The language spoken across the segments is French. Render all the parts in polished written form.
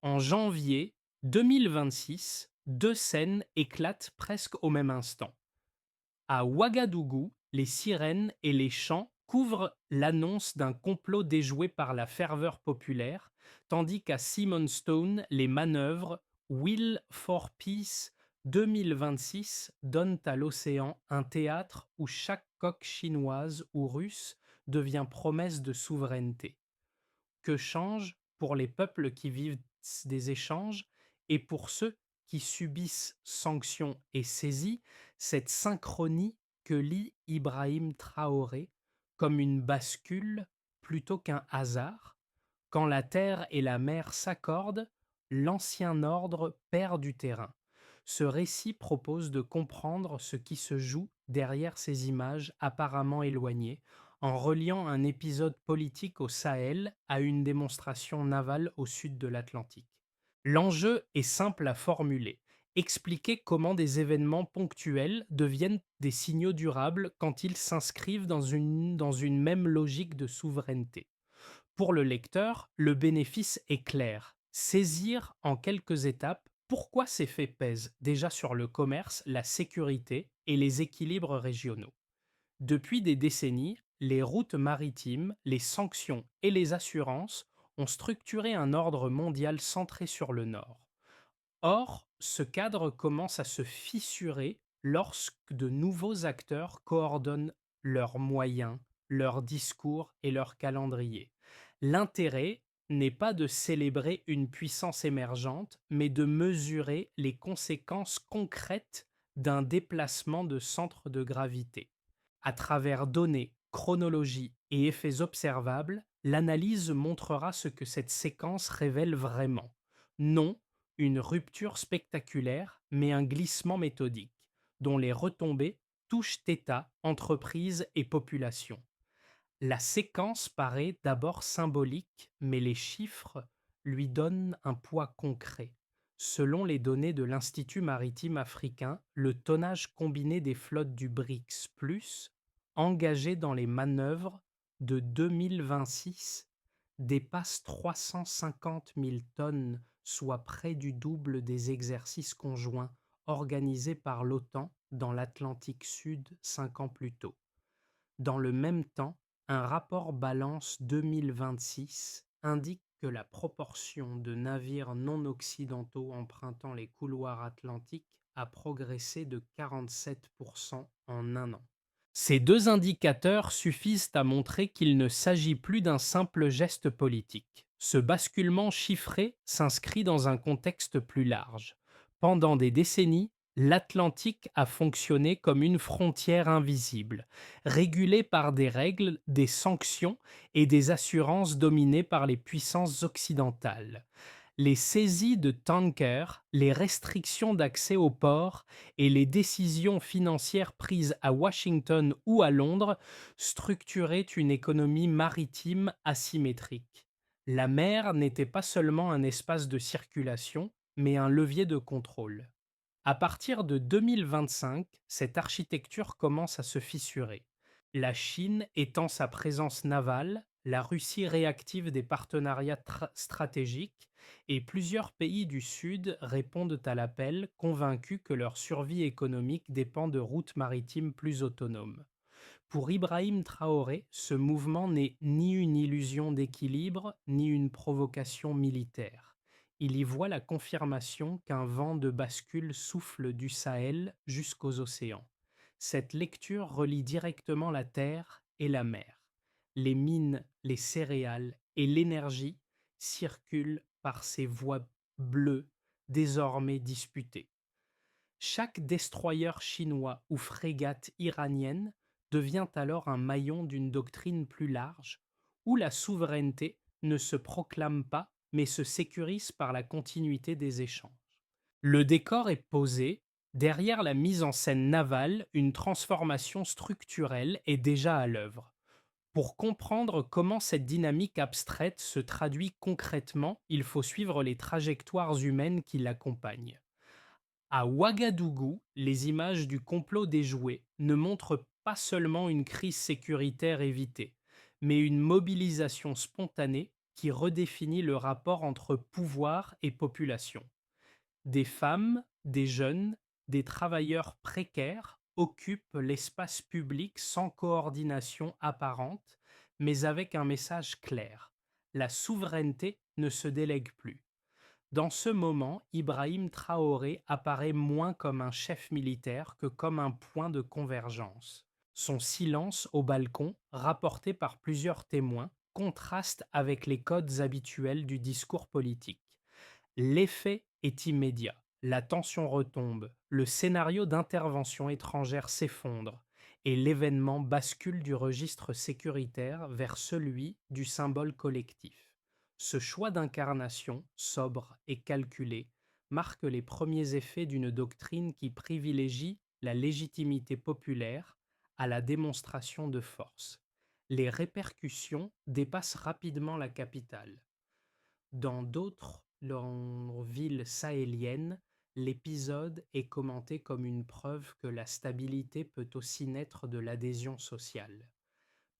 En janvier 2026, deux scènes éclatent presque au même instant. À Ouagadougou, les sirènes et les chants couvrent l'annonce d'un complot déjoué par la ferveur populaire, tandis qu'à Simonstone, les manœuvres Will for Peace 2026 donnent à l'océan un théâtre où chaque coque chinoise ou russe devient promesse de souveraineté. Que change pour les peuples qui vivent des échanges et pour ceux qui subissent sanctions et saisies, cette synchronie que lit Ibrahim Traoré comme une bascule plutôt qu'un hasard. Quand la terre et la mer s'accordent, l'ancien ordre perd du terrain. Ce récit propose de comprendre ce qui se joue derrière ces images apparemment éloignées, en reliant un épisode politique au Sahel à une démonstration navale au sud de l'Atlantique. L'enjeu est simple à formuler. Expliquer comment des événements ponctuels deviennent des signaux durables quand ils s'inscrivent dans une même logique de souveraineté. Pour le lecteur, le bénéfice est clair. Saisir en quelques étapes pourquoi ces faits pèsent déjà sur le commerce, la sécurité et les équilibres régionaux. Depuis des décennies, les routes maritimes, les sanctions et les assurances ont structuré un ordre mondial centré sur le Nord. Or, ce cadre commence à se fissurer lorsque de nouveaux acteurs coordonnent leurs moyens, leurs discours et leurs calendriers. L'intérêt n'est pas de célébrer une puissance émergente, mais de mesurer les conséquences concrètes d'un déplacement de centre de gravité. À travers données, chronologie et effets observables, l'analyse montrera ce que cette séquence révèle vraiment. Non une rupture spectaculaire, mais un glissement méthodique, dont les retombées touchent État, entreprises et population. La séquence paraît d'abord symbolique, mais les chiffres lui donnent un poids concret. Selon les données de l'Institut maritime africain, le tonnage combiné des flottes du BRICS plus, engagé dans les manœuvres de 2026, dépasse 350 000 tonnes, soit près du double des exercices conjoints organisés par l'OTAN dans l'Atlantique Sud 5 ans plus tôt. Dans le même temps, un rapport balance 2026 indique que la proportion de navires non occidentaux empruntant les couloirs atlantiques a progressé de 47% en un an. Ces deux indicateurs suffisent à montrer qu'il ne s'agit plus d'un simple geste politique. Ce basculement chiffré s'inscrit dans un contexte plus large. Pendant des décennies, l'Atlantique a fonctionné comme une frontière invisible, régulée par des règles, des sanctions et des assurances dominées par les puissances occidentales. Les saisies de tankers, les restrictions d'accès aux ports et les décisions financières prises à Washington ou à Londres structuraient une économie maritime asymétrique. La mer n'était pas seulement un espace de circulation, mais un levier de contrôle. À partir de 2025, cette architecture commence à se fissurer. La Chine étend sa présence navale, la Russie réactive des partenariats stratégiques et plusieurs pays du Sud répondent à l'appel, convaincus que leur survie économique dépend de routes maritimes plus autonomes. Pour Ibrahim Traoré, ce mouvement n'est ni une illusion d'équilibre, ni une provocation militaire. Il y voit la confirmation qu'un vent de bascule souffle du Sahel jusqu'aux océans. Cette lecture relie directement la terre et la mer. Les mines, les céréales et l'énergie circulent par ces voies bleues désormais disputées. Chaque destroyer chinois ou frégate iranienne devient alors un maillon d'une doctrine plus large, où la souveraineté ne se proclame pas, mais se sécurise par la continuité des échanges. Le décor est posé, derrière la mise en scène navale, une transformation structurelle est déjà à l'œuvre. Pour comprendre comment cette dynamique abstraite se traduit concrètement, il faut suivre les trajectoires humaines qui l'accompagnent. À Ouagadougou, les images du complot déjoué ne montrent pas seulement une crise sécuritaire évitée, mais une mobilisation spontanée qui redéfinit le rapport entre pouvoir et population. Des femmes, des jeunes, des travailleurs précaires occupent l'espace public sans coordination apparente, mais avec un message clair. La souveraineté ne se délègue plus. Dans ce moment, Ibrahim Traoré apparaît moins comme un chef militaire que comme un point de convergence. Son silence au balcon, rapporté par plusieurs témoins, contraste avec les codes habituels du discours politique. L'effet est immédiat. La tension retombe, le scénario d'intervention étrangère s'effondre, et l'événement bascule du registre sécuritaire vers celui du symbole collectif. Ce choix d'incarnation, sobre et calculé, marque les premiers effets d'une doctrine qui privilégie la légitimité populaire à la démonstration de force. Les répercussions dépassent rapidement la capitale. Dans d'autres villes sahéliennes, l'épisode est commenté comme une preuve que la stabilité peut aussi naître de l'adhésion sociale.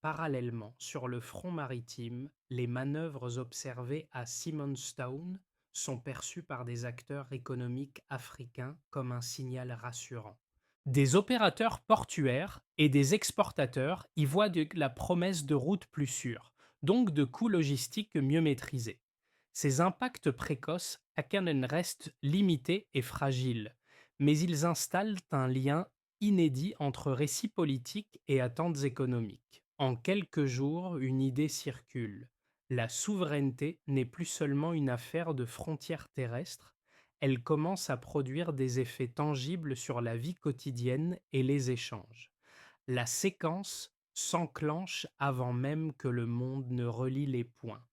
Parallèlement, sur le front maritime, les manœuvres observées à Simonstown sont perçues par des acteurs économiques africains comme un signal rassurant. Des opérateurs portuaires et des exportateurs y voient la promesse de routes plus sûres, donc de coûts logistiques mieux maîtrisés. Ces impacts précoces Akanen restent limités et fragiles, mais ils installent un lien inédit entre récits politiques et attentes économiques. En quelques jours, une idée circule. La souveraineté n'est plus seulement une affaire de frontières terrestres, elle commence à produire des effets tangibles sur la vie quotidienne et les échanges. La séquence s'enclenche avant même que le monde ne relie les points.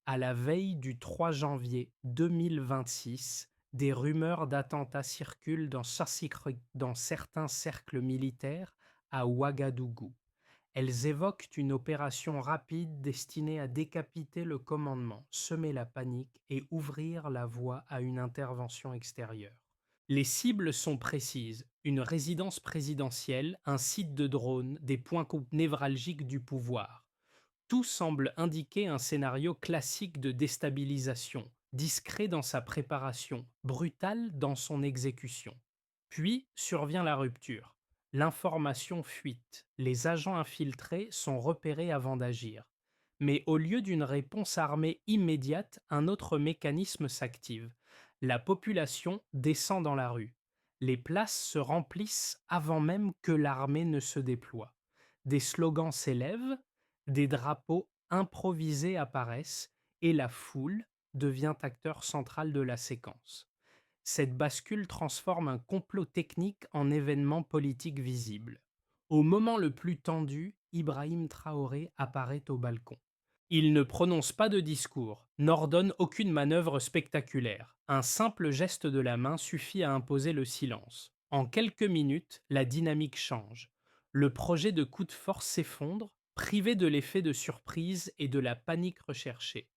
À la veille du 3 janvier 2026, des rumeurs d'attentats circulent dans certains cercles militaires à Ouagadougou. Elles évoquent une opération rapide destinée à décapiter le commandement, semer la panique et ouvrir la voie à une intervention extérieure. Les cibles sont précises: une résidence présidentielle, un site de drone, des points névralgiques du pouvoir. Tout semble indiquer un scénario classique de déstabilisation, discret dans sa préparation, brutal dans son exécution. Puis survient la rupture. L'information fuite, les agents infiltrés sont repérés avant d'agir. Mais au lieu d'une réponse armée immédiate, un autre mécanisme s'active. La population descend dans la rue. Les places se remplissent avant même que l'armée ne se déploie. Des slogans s'élèvent, des drapeaux improvisés apparaissent et la foule devient acteur central de la séquence. Cette bascule transforme un complot technique en événement politique visible. Au moment le plus tendu, Ibrahim Traoré apparaît au balcon. Il ne prononce pas de discours, n'ordonne aucune manœuvre spectaculaire. Un simple geste de la main suffit à imposer le silence. En quelques minutes, la dynamique change. Le projet de coup de force s'effondre, privé de l'effet de surprise et de la panique recherchée.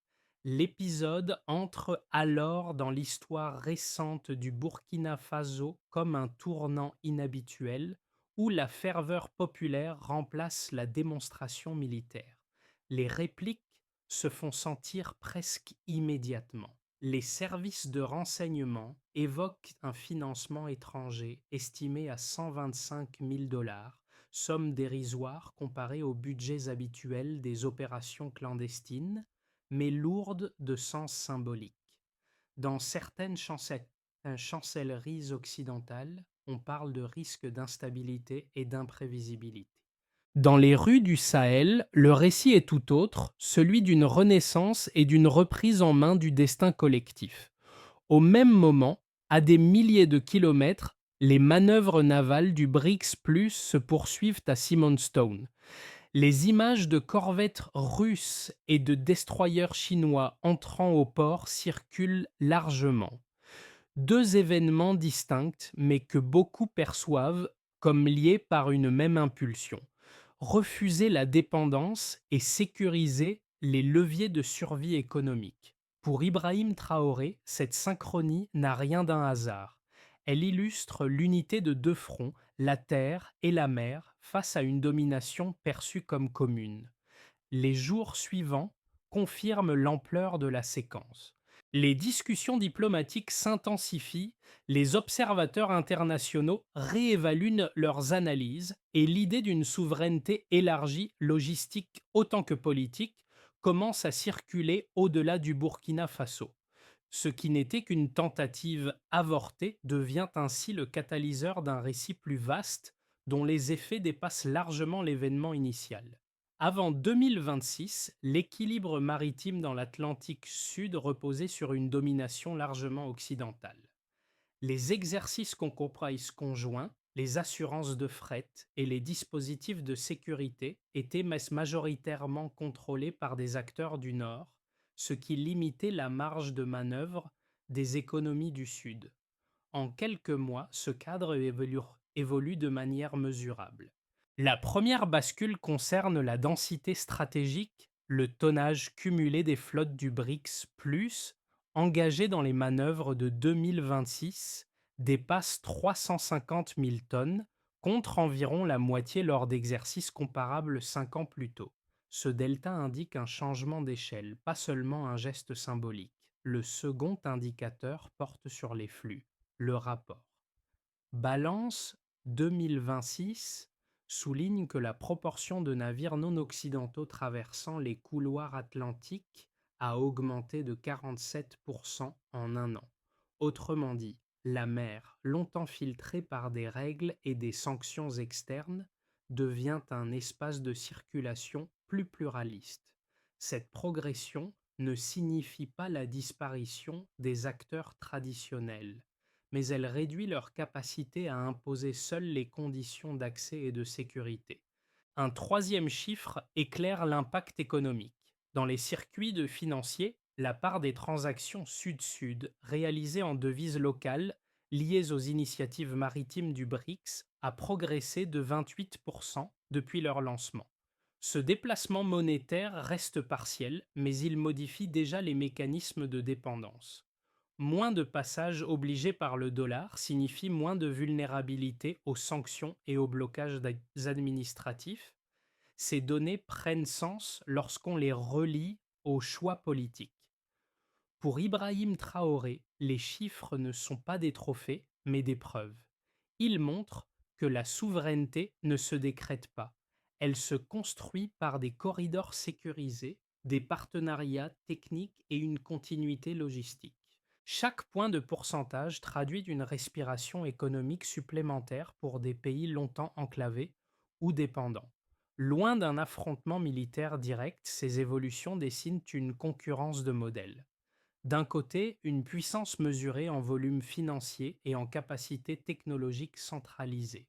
L'épisode entre alors dans l'histoire récente du Burkina Faso comme un tournant inhabituel où la ferveur populaire remplace la démonstration militaire. Les répliques se font sentir presque immédiatement. Les services de renseignement évoquent un financement étranger estimé à 125 000 $, somme dérisoire comparée aux budgets habituels des opérations clandestines, mais lourde de sens symbolique. Dans certaines chancelleries occidentales, on parle de risque d'instabilité et d'imprévisibilité. Dans les rues du Sahel, le récit est tout autre, celui d'une renaissance et d'une reprise en main du destin collectif. Au même moment, à des milliers de kilomètres, les manœuvres navales du BRICS Plus se poursuivent à Simonstown. Les images de corvettes russes et de destroyers chinois entrant au port circulent largement. Deux événements distincts, mais que beaucoup perçoivent comme liés par une même impulsion: refuser la dépendance et sécuriser les leviers de survie économique. Pour Ibrahim Traoré, cette synchronie n'a rien d'un hasard. Elle illustre l'unité de deux fronts, la terre et la mer, face à une domination perçue comme commune. Les jours suivants confirment l'ampleur de la séquence. Les discussions diplomatiques s'intensifient, les observateurs internationaux réévaluent leurs analyses et l'idée d'une souveraineté élargie, logistique autant que politique, commence à circuler au-delà du Burkina Faso. Ce qui n'était qu'une tentative avortée devient ainsi le catalyseur d'un récit plus vaste dont les effets dépassent largement l'événement initial. Avant 2026, l'équilibre maritime dans l'Atlantique Sud reposait sur une domination largement occidentale. Les exercices comprise conjoints, les assurances de fret et les dispositifs de sécurité étaient majoritairement contrôlés par des acteurs du Nord, ce qui limitait la marge de manœuvre des économies du Sud. En quelques mois, ce cadre évolue de manière mesurable. La première bascule concerne la densité stratégique, le tonnage cumulé des flottes du BRICS+, engagées dans les manœuvres de 2026, dépasse 350 000 tonnes, contre environ la moitié lors d'exercices comparables 5 ans plus tôt. Ce delta indique un changement d'échelle, pas seulement un geste symbolique. Le second indicateur porte sur les flux, le rapport. Balance 2026 souligne que la proportion de navires non occidentaux traversant les couloirs atlantiques a augmenté de 47% en un an. Autrement dit, la mer, longtemps filtrée par des règles et des sanctions externes, devient un espace de circulation plus pluraliste. Cette progression ne signifie pas la disparition des acteurs traditionnels, mais elle réduit leur capacité à imposer seules les conditions d'accès et de sécurité. Un troisième chiffre éclaire l'impact économique. Dans les circuits de financiers, la part des transactions sud-sud réalisées en devises locales liées aux initiatives maritimes du BRICS a progressé de 28% depuis leur lancement. Ce déplacement monétaire reste partiel, mais il modifie déjà les mécanismes de dépendance. Moins de passages obligés par le dollar signifie moins de vulnérabilité aux sanctions et aux blocages administratifs. Ces données prennent sens lorsqu'on les relie aux choix politiques. Pour Ibrahim Traoré, les chiffres ne sont pas des trophées, mais des preuves. Ils montrent que la souveraineté ne se décrète pas. Elle se construit par des corridors sécurisés, des partenariats techniques et une continuité logistique. Chaque point de pourcentage traduit une respiration économique supplémentaire pour des pays longtemps enclavés ou dépendants. Loin d'un affrontement militaire direct, ces évolutions dessinent une concurrence de modèles. D'un côté, une puissance mesurée en volume financier et en capacité technologique centralisée.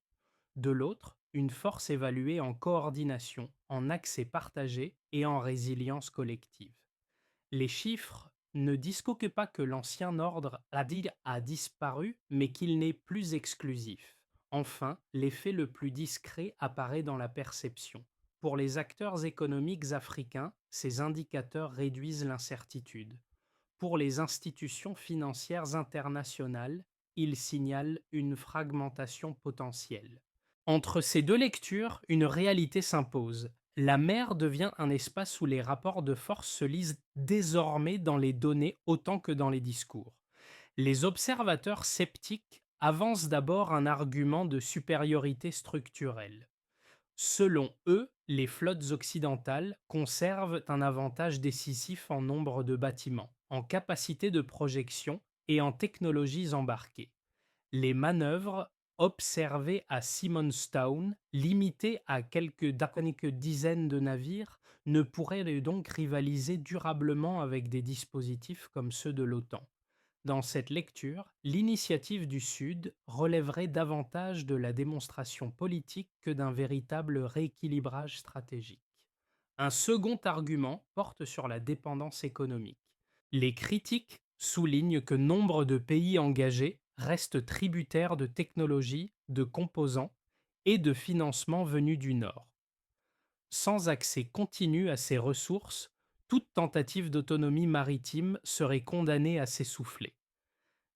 De l'autre, une force évaluée en coordination, en accès partagé et en résilience collective. Les chiffres ne discoquent pas que l'ancien ordre a disparu, mais qu'il n'est plus exclusif. Enfin, l'effet le plus discret apparaît dans la perception. Pour les acteurs économiques africains, ces indicateurs réduisent l'incertitude. Pour les institutions financières internationales, ils signalent une fragmentation potentielle. Entre ces deux lectures, une réalité s'impose. La mer devient un espace où les rapports de force se lisent désormais dans les données autant que dans les discours. Les observateurs sceptiques avancent d'abord un argument de supériorité structurelle. Selon eux, les flottes occidentales conservent un avantage décisif en nombre de bâtiments, en capacité de projection et en technologies embarquées. Les manœuvres observées à Simonstown, limitées à quelques dizaines de navires, ne pourraient donc rivaliser durablement avec des dispositifs comme ceux de l'OTAN. Dans cette lecture, l'initiative du Sud relèverait davantage de la démonstration politique que d'un véritable rééquilibrage stratégique. Un second argument porte sur la dépendance économique. Les critiques soulignent que nombre de pays engagés restent tributaires de technologies, de composants et de financements venus du Nord. Sans accès continu à ces ressources, toute tentative d'autonomie maritime serait condamnée à s'essouffler.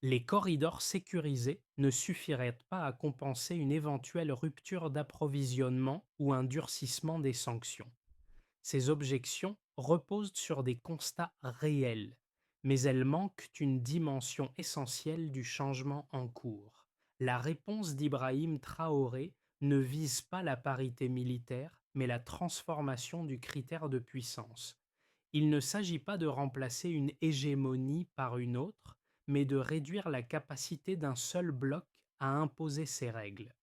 Les corridors sécurisés ne suffiraient pas à compenser une éventuelle rupture d'approvisionnement ou un durcissement des sanctions. Ces objections reposent sur des constats réels, mais elles manquent une dimension essentielle du changement en cours. La réponse d'Ibrahim Traoré ne vise pas la parité militaire, mais la transformation du critère de puissance. Il ne s'agit pas de remplacer une hégémonie par une autre, mais de réduire la capacité d'un seul bloc à imposer ses règles.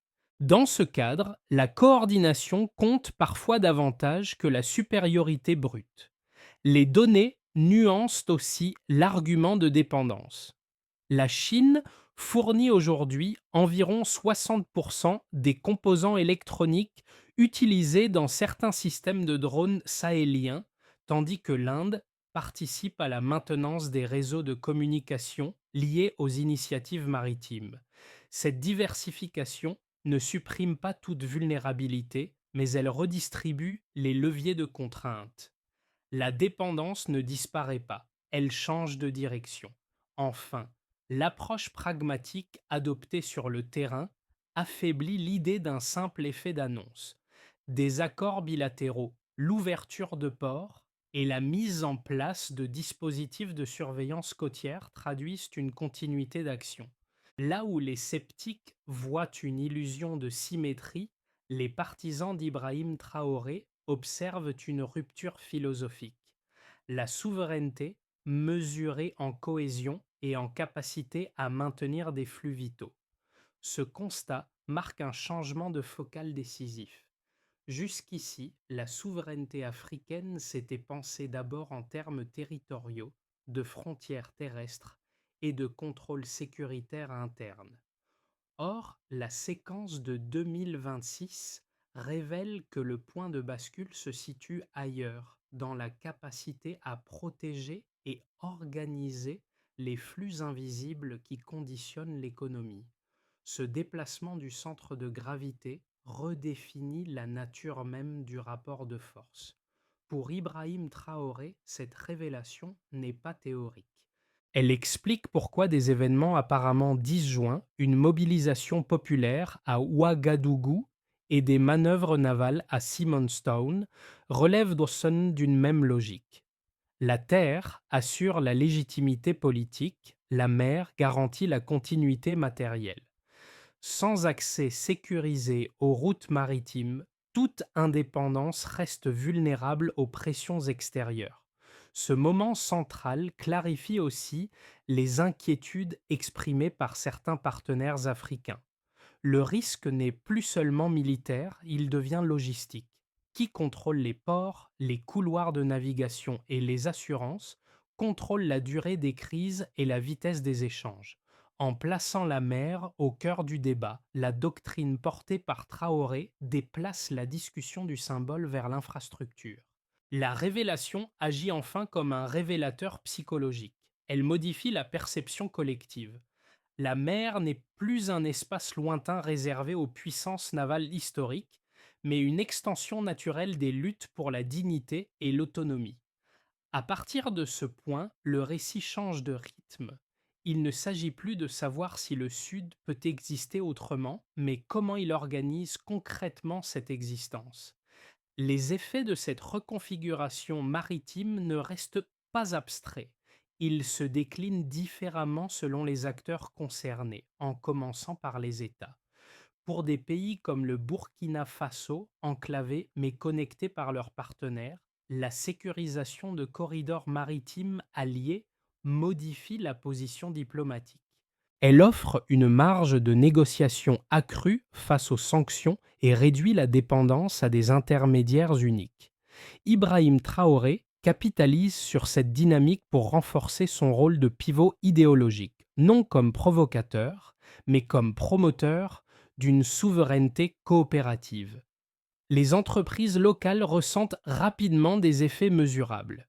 Dans ce cadre, la coordination compte parfois davantage que la supériorité brute. Les données nuancent aussi l'argument de dépendance. La Chine fournit aujourd'hui environ 60% des composants électroniques utilisés dans certains systèmes de drones sahéliens, tandis que l'Inde participe à la maintenance des réseaux de communication liés aux initiatives maritimes. Cette diversification ne supprime pas toute vulnérabilité, mais elle redistribue les leviers de contrainte. La dépendance ne disparaît pas, elle change de direction. Enfin, l'approche pragmatique adoptée sur le terrain affaiblit l'idée d'un simple effet d'annonce. Des accords bilatéraux, l'ouverture de ports et la mise en place de dispositifs de surveillance côtière traduisent une continuité d'action. Là où les sceptiques voient une illusion de symétrie, les partisans d'Ibrahim Traoré observent une rupture philosophique. La souveraineté mesurée en cohésion et en capacité à maintenir des flux vitaux. Ce constat marque un changement de focal décisif. Jusqu'ici, la souveraineté africaine s'était pensée d'abord en termes territoriaux, de frontières terrestres et de contrôle sécuritaire interne. Or, la séquence de 2026 révèle que le point de bascule se situe ailleurs, dans la capacité à protéger et organiser les flux invisibles qui conditionnent l'économie. Ce déplacement du centre de gravité redéfinit la nature même du rapport de force. Pour Ibrahim Traoré, cette révélation n'est pas théorique. Elle explique pourquoi des événements apparemment disjoints, une mobilisation populaire à Ouagadougou et des manœuvres navales à Simonstown, relèvent d'une même logique. La terre assure la légitimité politique, la mer garantit la continuité matérielle. Sans accès sécurisé aux routes maritimes, toute indépendance reste vulnérable aux pressions extérieures. Ce moment central clarifie aussi les inquiétudes exprimées par certains partenaires africains. Le risque n'est plus seulement militaire, il devient logistique. Qui contrôle les ports, les couloirs de navigation et les assurances contrôle la durée des crises et la vitesse des échanges. En plaçant la mer au cœur du débat, la doctrine portée par Traoré déplace la discussion du symbole vers l'infrastructure. La révélation agit enfin comme un révélateur psychologique. Elle modifie la perception collective. La mer n'est plus un espace lointain réservé aux puissances navales historiques, mais une extension naturelle des luttes pour la dignité et l'autonomie. À partir de ce point, le récit change de rythme. Il ne s'agit plus de savoir si le Sud peut exister autrement, mais comment il organise concrètement cette existence. Les effets de cette reconfiguration maritime ne restent pas abstraits. Ils se déclinent différemment selon les acteurs concernés, en commençant par les États. Pour des pays comme le Burkina Faso, enclavés mais connectés par leurs partenaires, la sécurisation de corridors maritimes alliés modifie la position diplomatique. Elle offre une marge de négociation accrue face aux sanctions et réduit la dépendance à des intermédiaires uniques. Ibrahim Traoré capitalise sur cette dynamique pour renforcer son rôle de pivot idéologique, non comme provocateur, mais comme promoteur d'une souveraineté coopérative. Les entreprises locales ressentent rapidement des effets mesurables.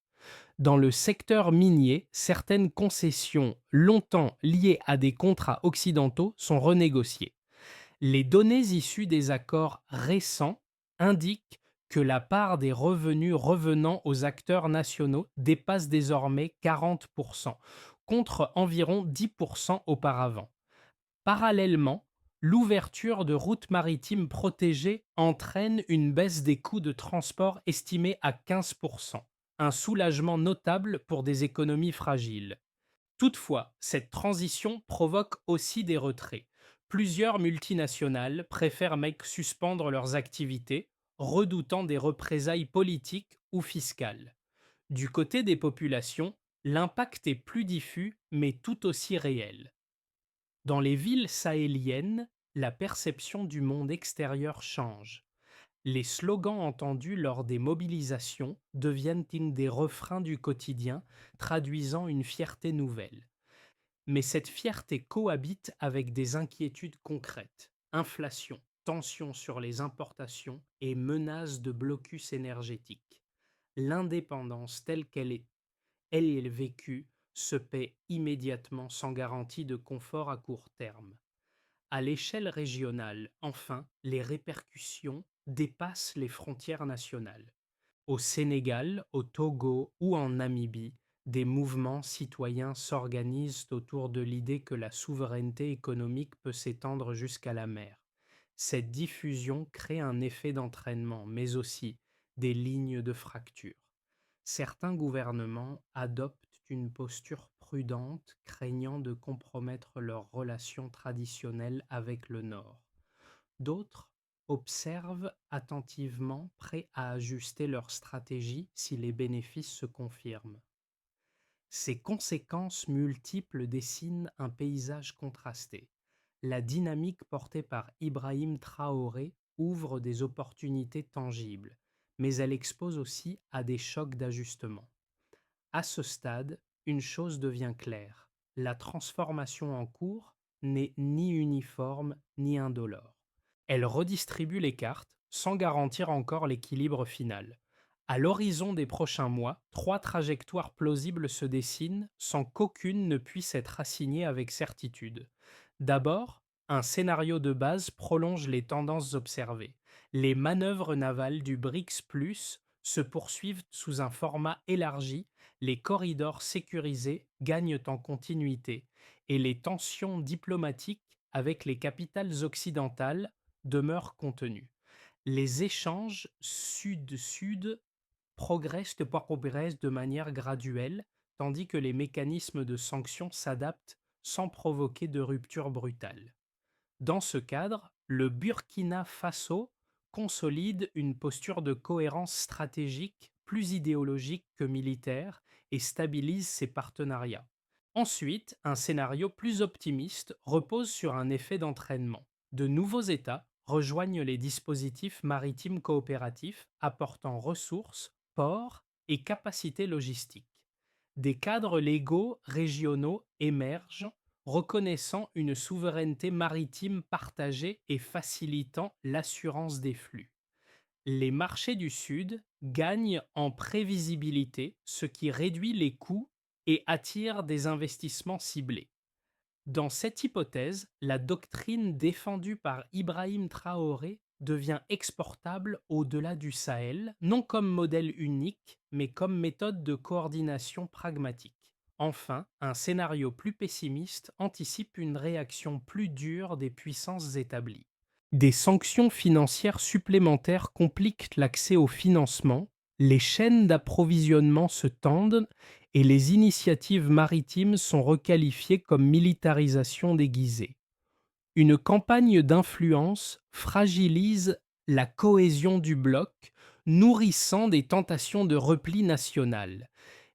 Dans le secteur minier, certaines concessions longtemps liées à des contrats occidentaux sont renégociées. Les données issues des accords récents indiquent que la part des revenus revenant aux acteurs nationaux dépasse désormais 40%, contre environ 10% auparavant. Parallèlement, L'ouverture de routes maritimes protégées entraîne une baisse des coûts de transport estimée à 15%, un soulagement notable pour des économies fragiles. Toutefois, cette transition provoque aussi des retraits. Plusieurs multinationales préfèrent même suspendre leurs activités, redoutant des représailles politiques ou fiscales. Du côté des populations, l'impact est plus diffus mais tout aussi réel. Dans les villes sahéliennes, la perception du monde extérieur change. Les slogans entendus lors des mobilisations deviennent des refrains du quotidien, traduisant une fierté nouvelle. Mais cette fierté cohabite avec des inquiétudes concrètes: inflation, tensions sur les importations et menaces de blocus énergétique. L'indépendance telle elle est vécue se paie immédiatement sans garantie de confort à court terme. À l'échelle régionale, enfin, les répercussions dépassent les frontières nationales. Au Sénégal, au Togo ou en Namibie, des mouvements citoyens s'organisent autour de l'idée que la souveraineté économique peut s'étendre jusqu'à la mer. Cette diffusion crée un effet d'entraînement, mais aussi des lignes de fracture. Certains gouvernements adoptent une posture prudente, craignant de compromettre leurs relations traditionnelles avec le Nord. D'autres observent attentivement, prêts à ajuster leur stratégie si les bénéfices se confirment. Ces conséquences multiples dessinent un paysage contrasté. La dynamique portée par Ibrahim Traoré ouvre des opportunités tangibles, mais elle expose aussi à des chocs d'ajustement. À ce stade, une chose devient claire: la transformation en cours n'est ni uniforme ni indolore. Elle redistribue les cartes sans garantir encore l'équilibre final. À l'horizon des prochains mois, trois trajectoires plausibles se dessinent sans qu'aucune ne puisse être assignée avec certitude. D'abord, un scénario de base prolonge les tendances observées. Les manœuvres navales du BRICS Plus se poursuivent sous un format élargi, les corridors sécurisés gagnent en continuité et les tensions diplomatiques avec les capitales occidentales demeurent contenues. Les échanges sud-sud progressent de manière graduelle, tandis que les mécanismes de sanctions s'adaptent sans provoquer de rupture brutale. Dans ce cadre, le Burkina Faso consolide une posture de cohérence stratégique plus idéologique que militaire et stabilise ses partenariats. Ensuite, un scénario plus optimiste repose sur un effet d'entraînement. De nouveaux États rejoignent les dispositifs maritimes coopératifs apportant ressources, ports et capacités logistiques. Des cadres légaux régionaux émergent, reconnaissant une souveraineté maritime partagée et facilitant l'assurance des flux. Les marchés du Sud gagnent en prévisibilité, ce qui réduit les coûts et attire des investissements ciblés. Dans cette hypothèse, la doctrine défendue par Ibrahim Traoré devient exportable au-delà du Sahel, non comme modèle unique, mais comme méthode de coordination pragmatique. Enfin, un scénario plus pessimiste anticipe une réaction plus dure des puissances établies. Des sanctions financières supplémentaires compliquent l'accès au financement, les chaînes d'approvisionnement se tendent et les initiatives maritimes sont requalifiées comme militarisation déguisée. Une campagne d'influence fragilise la cohésion du bloc, nourrissant des tentations de repli national.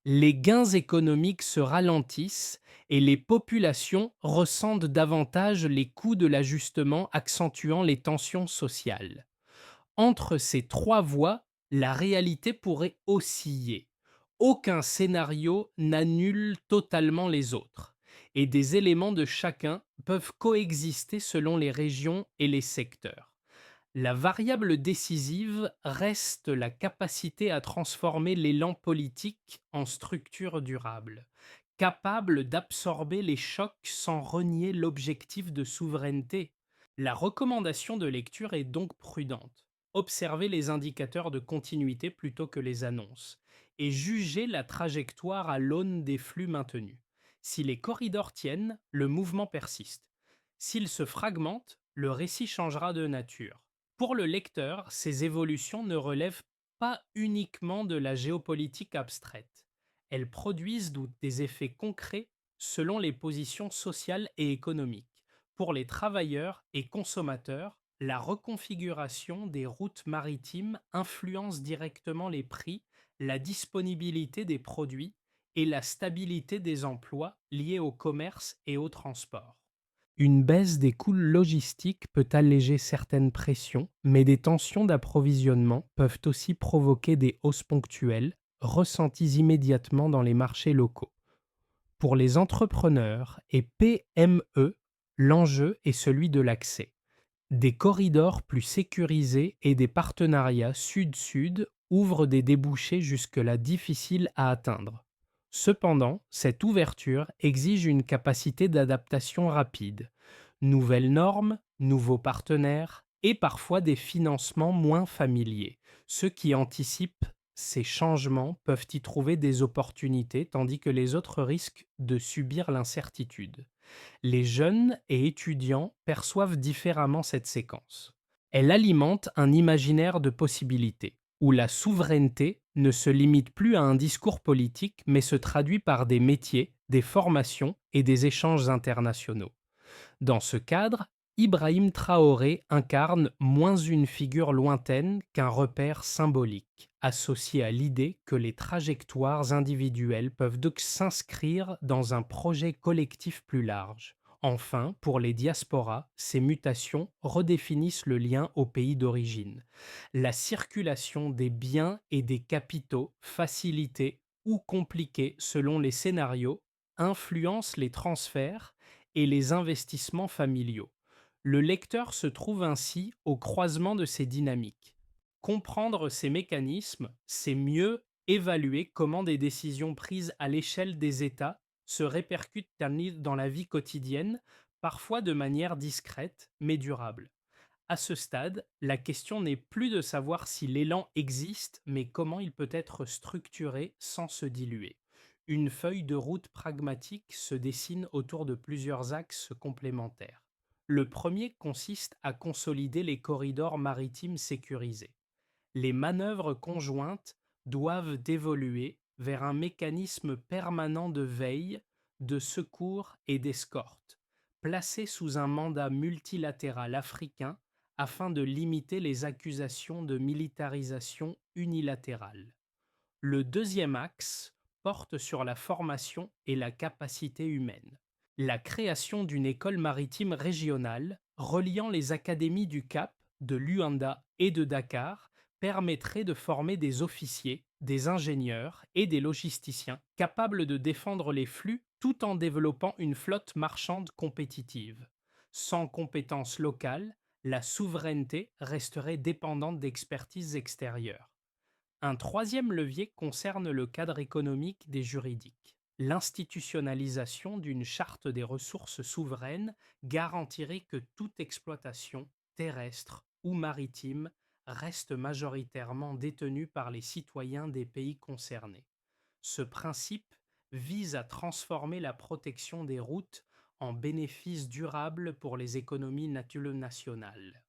Les gains économiques se ralentissent et les populations ressentent davantage les coûts de l'ajustement, accentuant les tensions sociales. Entre ces trois voies, la réalité pourrait osciller. Aucun scénario n'annule totalement les autres, et des éléments de chacun peuvent coexister selon les régions et les secteurs. La variable décisive reste la capacité à transformer l'élan politique en structure durable, capable d'absorber les chocs sans renier l'objectif de souveraineté. La recommandation de lecture est donc prudente. Observez les indicateurs de continuité plutôt que les annonces, et jugez la trajectoire à l'aune des flux maintenus. Si les corridors tiennent, le mouvement persiste. S'il se fragmente, le récit changera de nature. Pour le lecteur, ces évolutions ne relèvent pas uniquement de la géopolitique abstraite. Elles produisent des effets concrets selon les positions sociales et économiques. Pour les travailleurs et consommateurs, la reconfiguration des routes maritimes influence directement les prix, la disponibilité des produits et la stabilité des emplois liés au commerce et au transport. Une baisse des coûts logistiques peut alléger certaines pressions, mais des tensions d'approvisionnement peuvent aussi provoquer des hausses ponctuelles, ressenties immédiatement dans les marchés locaux. Pour les entrepreneurs et PME, l'enjeu est celui de l'accès. Des corridors plus sécurisés et des partenariats sud-sud ouvrent des débouchés jusque-là difficiles à atteindre. Cependant, cette ouverture exige une capacité d'adaptation rapide. Nouvelles normes, nouveaux partenaires et parfois des financements moins familiers. Ceux qui anticipent ces changements peuvent y trouver des opportunités tandis que les autres risquent de subir l'incertitude. Les jeunes et étudiants perçoivent différemment cette séquence. Elle alimente un imaginaire de possibilités, où la souveraineté ne se limite plus à un discours politique, mais se traduit par des métiers, des formations et des échanges internationaux. Dans ce cadre, Ibrahim Traoré incarne moins une figure lointaine qu'un repère symbolique, associé à l'idée que les trajectoires individuelles peuvent donc s'inscrire dans un projet collectif plus large. Enfin, pour les diasporas, ces mutations redéfinissent le lien au pays d'origine. La circulation des biens et des capitaux, facilitée ou compliquée selon les scénarios, influence les transferts et les investissements familiaux. Le lecteur se trouve ainsi au croisement de ces dynamiques. Comprendre ces mécanismes, c'est mieux évaluer comment des décisions prises à l'échelle des États se répercutent dans la vie quotidienne, parfois de manière discrète mais durable. À ce stade, la question n'est plus de savoir si l'élan existe, mais comment il peut être structuré sans se diluer. Une feuille de route pragmatique se dessine autour de plusieurs axes complémentaires. Le premier consiste à consolider les corridors maritimes sécurisés. Les manœuvres conjointes doivent évoluer vers un mécanisme permanent de veille, de secours et d'escorte, placé sous un mandat multilatéral africain afin de limiter les accusations de militarisation unilatérale. Le deuxième axe porte sur la formation et la capacité humaine. La création d'une école maritime régionale reliant les académies du Cap, de Luanda et de Dakar permettrait de former des officiers, des ingénieurs et des logisticiens capables de défendre les flux tout en développant une flotte marchande compétitive. Sans compétences locales, la souveraineté resterait dépendante d'expertises extérieures. Un troisième levier concerne le cadre économique des juridiques. L'institutionnalisation d'une charte des ressources souveraines garantirait que toute exploitation, terrestre ou maritime, reste majoritairement détenue par les citoyens des pays concernés. Ce principe vise à transformer la protection des routes en bénéfice durable pour les économies nationales.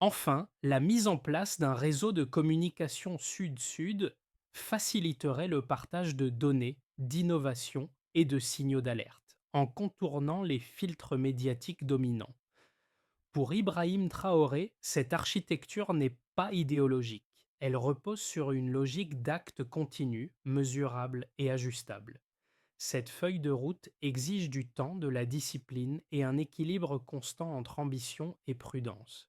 Enfin, la mise en place d'un réseau de communication sud-sud faciliterait le partage de données, d'innovation et de signaux d'alerte, en contournant les filtres médiatiques dominants. Pour Ibrahim Traoré, cette architecture n'est pas idéologique. Elle repose sur une logique d'actes continus, mesurables et ajustables. Cette feuille de route exige du temps, de la discipline et un équilibre constant entre ambition et prudence.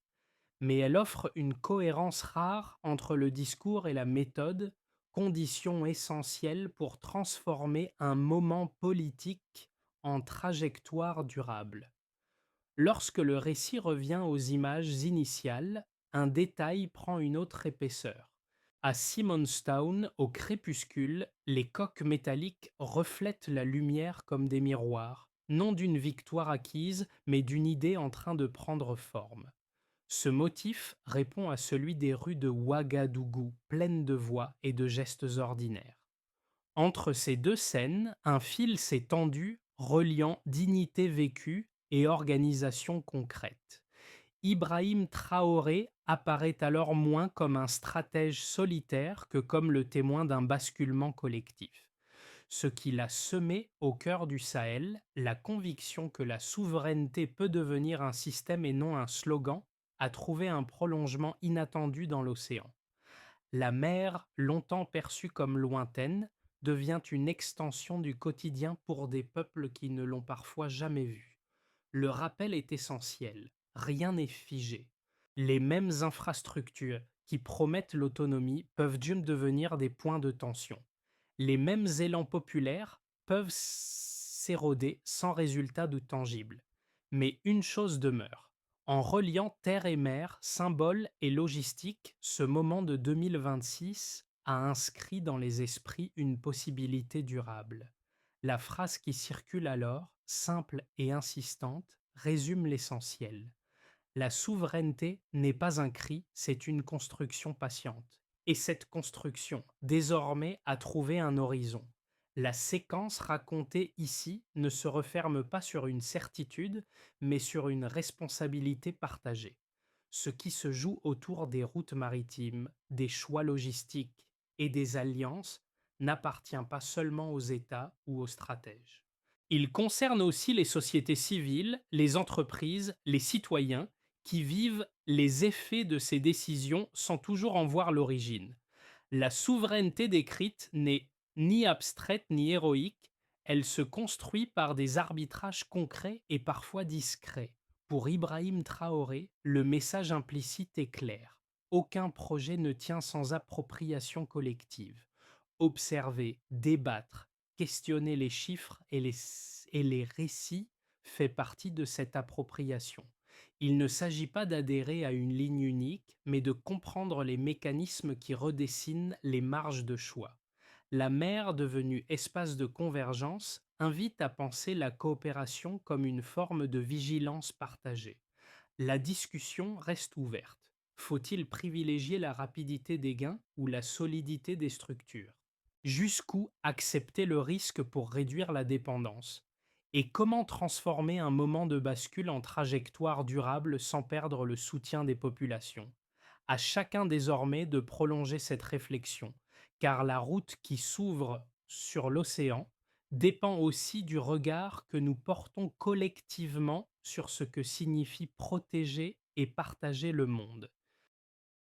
Mais elle offre une cohérence rare entre le discours et la méthode, condition essentielle pour transformer un moment politique en trajectoire durable. Lorsque le récit revient aux images initiales, un détail prend une autre épaisseur. À Simonstown, au crépuscule, les coques métalliques reflètent la lumière comme des miroirs, non d'une victoire acquise, mais d'une idée en train de prendre forme. Ce motif répond à celui des rues de Ouagadougou, pleines de voix et de gestes ordinaires. Entre ces deux scènes, un fil s'est tendu reliant dignité vécue et organisation concrète. Ibrahim Traoré apparaît alors moins comme un stratège solitaire que comme le témoin d'un basculement collectif. Ce qu'il a semé au cœur du Sahel, la conviction que la souveraineté peut devenir un système et non un slogan, a trouvé un prolongement inattendu dans l'océan. La mer, longtemps perçue comme lointaine, devient une extension du quotidien pour des peuples qui ne l'ont parfois jamais vue. Le rappel est essentiel, rien n'est figé. Les mêmes infrastructures qui promettent l'autonomie peuvent devenir des points de tension. Les mêmes élans populaires peuvent s'éroder sans résultat de tangible. Mais une chose demeure. En reliant terre et mer, symbole et logistique, ce moment de 2026 a inscrit dans les esprits une possibilité durable. La phrase qui circule alors, simple et insistante, résume l'essentiel. La souveraineté n'est pas un cri, c'est une construction patiente. Et cette construction, désormais, a trouvé un horizon. La séquence racontée ici ne se referme pas sur une certitude, mais sur une responsabilité partagée. Ce qui se joue autour des routes maritimes, des choix logistiques et des alliances n'appartient pas seulement aux États ou aux stratèges. Il concerne aussi les sociétés civiles, les entreprises, les citoyens qui vivent les effets de ces décisions sans toujours en voir l'origine. La souveraineté décrite n'est ni abstraite ni héroïque, elle se construit par des arbitrages concrets et parfois discrets. Pour Ibrahim Traoré, le message implicite est clair. Aucun projet ne tient sans appropriation collective. Observer, débattre, questionner les chiffres et les récits fait partie de cette appropriation. Il ne s'agit pas d'adhérer à une ligne unique, mais de comprendre les mécanismes qui redessinent les marges de choix. La mer, devenue espace de convergence, invite à penser la coopération comme une forme de vigilance partagée. La discussion reste ouverte. Faut-il privilégier la rapidité des gains ou la solidité des structures? Jusqu'où accepter le risque pour réduire la dépendance? Et comment transformer un moment de bascule en trajectoire durable sans perdre le soutien des populations? À chacun désormais de prolonger cette réflexion, car la route qui s'ouvre sur l'océan dépend aussi du regard que nous portons collectivement sur ce que signifie protéger et partager le monde.